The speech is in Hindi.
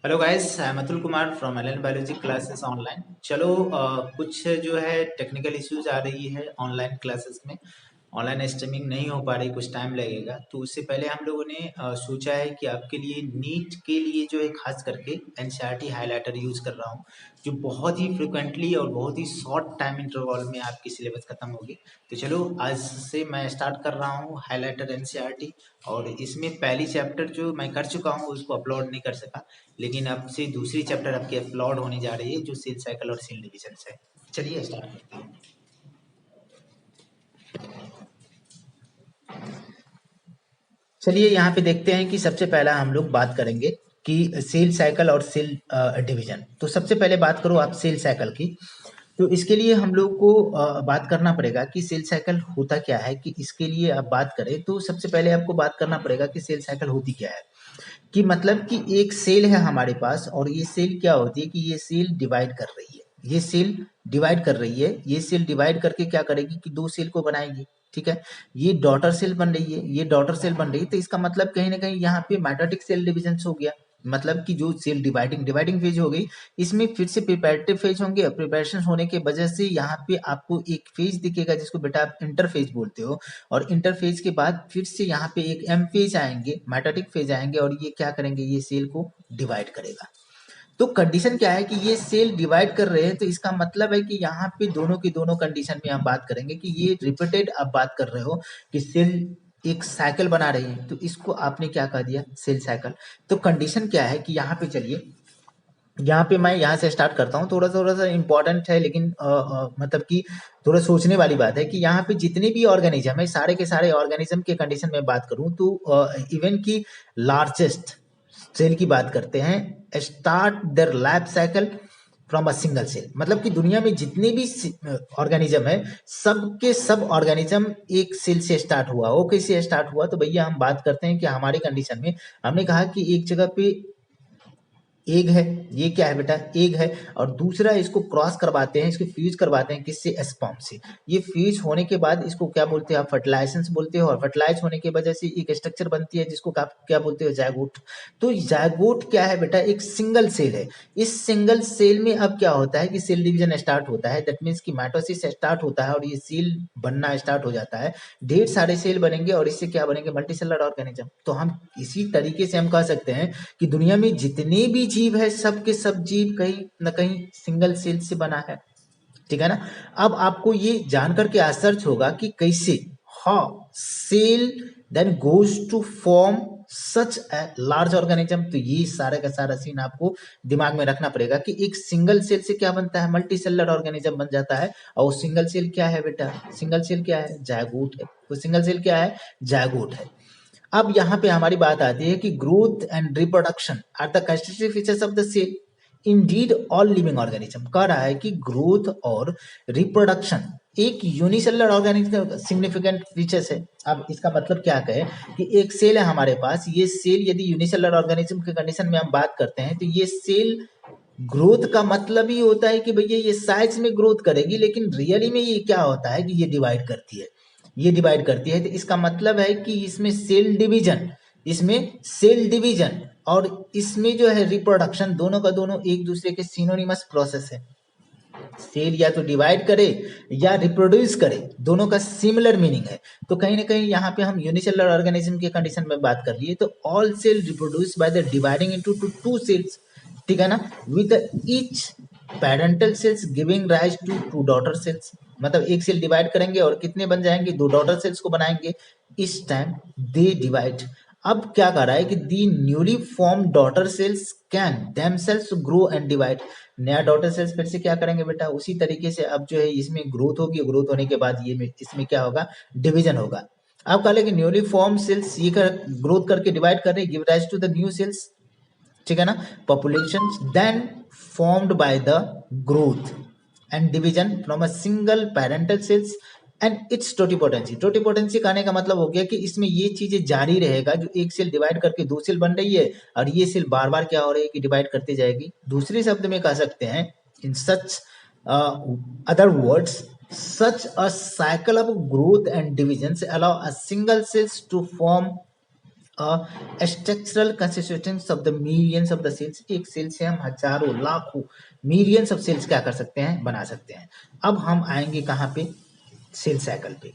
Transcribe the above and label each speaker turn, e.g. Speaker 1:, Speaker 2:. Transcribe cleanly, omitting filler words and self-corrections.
Speaker 1: Hello guys, I am Atul Kumar from L N biology classes online. चलो कुछ जो है टेक्निकल इश्यूज आ रही है ऑनलाइन क्लासेस में। ऑनलाइन स्ट्रीमिंग नहीं हो पा रही, कुछ टाइम लगेगा। तो उससे पहले हम लोगों ने सोचा है कि आपके लिए नीट के लिए जो है खास करके एनसीईआरटी हाइलाइटर यूज कर रहा हूँ, जो बहुत ही फ्रिक्वेंटली और बहुत ही शॉर्ट टाइम इंटरवल में आपकी सिलेबस खत्म होगी। तो चलो आज से मैं स्टार्ट कर रहा हूँ हाइलाइटर एनसीईआरटी। और इसमें पहली चैप्टर जो मैं कर चुका हूँ उसको अपलोड नहीं कर सका, लेकिन अब से दूसरी चैप्टर आपकी अपलोड होने जा रही है जो सेल साइकिल और सेल डिविजन है। चलिए स्टार्ट करते हैं। चलिए यहाँ पे देखते हैं कि सबसे पहला हम लोग बात करेंगे कि सेल साइकिल और सेल डिवीजन। तो सबसे पहले बात करो आप सेल साइकिल की। तो इसके लिए हम लोग को बात करना पड़ेगा कि सेल साइकिल होता क्या है। कि इसके लिए आप बात करें तो सबसे पहले आपको बात करना पड़ेगा कि सेल साइकिल होती क्या है। कि मतलब कि एक सेल है हमारे पास और ये सेल क्या होती है कि ये सेल डिवाइड कर रही है। ये सेल डिवाइड कर रही है। ये सेल डिवाइड करके क्या करेगी कि दो सेल को बनाएगी। ठीक है। ये डॉटर सेल बन रही है, ये डॉटर सेल बन रही है। तो इसका मतलब कहीं ना कहीं यहाँ पे मेटाटिक सेल डिविजन हो गया। मतलब कि जो सेल डिवाइडिंग फेज हो गई, इसमें फिर से प्रिपरेटिव फेज होंगे और प्रिपरेशन होने के वजह से यहाँ पे आपको एक फेज दिखेगा जिसको बेटा आप इंटरफेज बोलते हो। और इंटरफेज के बाद फिर से यहाँ पे एक एम फेज आएंगे, मेटाटिक फेज आएंगे और ये क्या करेंगे, ये सेल को डिवाइड करेगा। तो कंडीशन क्या है कि ये सेल डिवाइड कर रहे हैं, तो इसका मतलब है कि यहाँ पे दोनों की दोनों कंडीशन में हम बात करेंगे कि ये रिपीटेड आप बात कर रहे हो कि सेल एक साइकिल बना रही है, तो इसको आपने क्या कह दिया, सेल साइकिल। तो कंडीशन क्या है कि यहाँ पे चलिए, यहाँ पे मैं यहाँ से स्टार्ट करता हूँ। थोड़ा थोड़ा सा इंपॉर्टेंट है, लेकिन मतलब कि थोड़ा सोचने वाली बात है कि यहाँ पे जितने भी ऑर्गेनिज्म है, सारे के सारे ऑर्गेनिज्म के कंडीशन में बात करूँ तो इवन की लार्जेस्ट सेल की बात करते हैं, start their life cycle from a single cell. मतलब कि दुनिया में जितने भी ऑर्गेनिज्म है, सबके सब ऑर्गेनिज्म एक सेल से स्टार्ट हुआ। वो कैसे स्टार्ट हुआ, तो भैया हम बात करते हैं कि हमारी कंडीशन में हमने कहा कि एक जगह पे एग है। ये क्या है बेटा, एग है। और दूसरा इसको क्रॉस करवाते हैं, इसको फ्यूज करवाते हैं किससे, स्पर्म से। ये फ्यूज होने के बाद इसको क्या बोलते हैं आप, फर्टिलाइजेशन बोलते हो। और फर्टिलाइज होने की वजह से एक स्ट्रक्चर बनती है जिसको आप क्या बोलते हो, जायगोट। तो जायगोट क्या है बेटा, एक सिंगल सेल है। इस सिंगल सेल में अब क्या होता है कि सेल डिवीजन स्टार्ट होता है। दैट मीन्स कि माइटोसिस स्टार्ट होता है और ये सेल बनना स्टार्ट हो जाता है। ढेर सारे सेल बनेंगे और इससे क्या बनेंगे, मल्टीसेलुलर ऑर्गेनिज्म। तो हम इसी तरीके से हम कह सकते हैं कि दुनिया में जितने भी जीव है, सब के सब जीव कहीं न कहीं सिंगल सेल से बना है। ठीक है ना। अब आपको ये जानकर के आश्चर्य होगा कि कैसे, how cell then goes to form such a large organism. तो ये सारा का सारा सीन आपको दिमाग में रखना पड़ेगा कि एक सिंगल सेल से क्या बनता है, मल्टी सेलुलर ऑर्गेनिज्म बन जाता है। और सिंगल सेल क्या है बेटा, सिंगल सेल क्या है, जायगोट है। वो सिंगल सेल क्या है, जायगोट है। अब यहाँ पे हमारी बात आती है कि growth and reproduction are the constitutive features of the cell. Indeed all living organism कह रहा है कि ग्रोथ और रिप्रोडक्शन एक यूनिसेलुलर ऑर्गेनिज्म सिग्निफिकेंट फीचर्स है। अब इसका मतलब क्या कहे कि एक सेल है हमारे पास, ये सेल यदि यूनिसेलुलर ऑर्गेनिज्म के कंडीशन में हम बात करते हैं तो ये सेल ग्रोथ का मतलब ही होता है कि भैया ये साइज में ग्रोथ करेगी, लेकिन रियली में ये क्या होता है कि ये डिवाइड करती है। ये डिवाइड करती है, तो इसका मतलब है कि इसमें सेल डिवीजन, इसमें सेल डिवीजन और इसमें जो है रिप्रोडक्शन, दोनों का दोनों एक दूसरे के सिनोनिमस प्रोसेस है। सेल या तो डिवाइड करे या रिप्रोड्यूस करे, दोनों का सिमिलर मीनिंग है। तो कहीं ना कहीं यहाँ पे हम यूनिसेलुलर ऑर्गेनिज्म के कंडीशन में बात कर लिए तो all cell reproduce by the dividing into two cells. ठीक है ना, with each parental cells giving rise to two daughter cells. मतलब एक सेल डिवाइड करेंगे और कितने बन जाएंगे, दो डॉटर सेल्स को बनाएंगे। इस टाइम दे डिवाइड। अब क्या कर रहा है कि the newly form daughter cells can themselves grow and divide. नया डॉटर सेल्स फिर से क्या करेंगे बेटा, उसी तरीके से अब जो है इसमें ग्रोथ होगी, ग्रोथ होने के बाद ये इसमें क्या होगा, डिवीजन होगा। अब कह लेंगे न्यूली फॉर्म सेल्स ये ग्रोथ करके डिवाइड कर रहे, give rise to the new cells. ठीक है ना, population then formed by the growth and division from a single parental cells and its totipotency. Totipotency कहने का मतलब हो गया कि इसमें ये चीजें जारी रहेगा, जो एक सेल डिवाइड करके दो सेल बन रही है और ये सेल बार बार क्या हो रही है कि डिवाइड करती जाएगी। दूसरे शब्द में कह सकते हैं, in such other words, such a cycle of growth and divisions allow a single cells to form structural consistence of the millions of the cells. एक सेल से हम हजारों लाखों मिलियंस ऑफ सेल्स क्या कर सकते हैं, बना सकते हैं। अब हम आएंगे कहाँ पे, सेल साइकिल पे।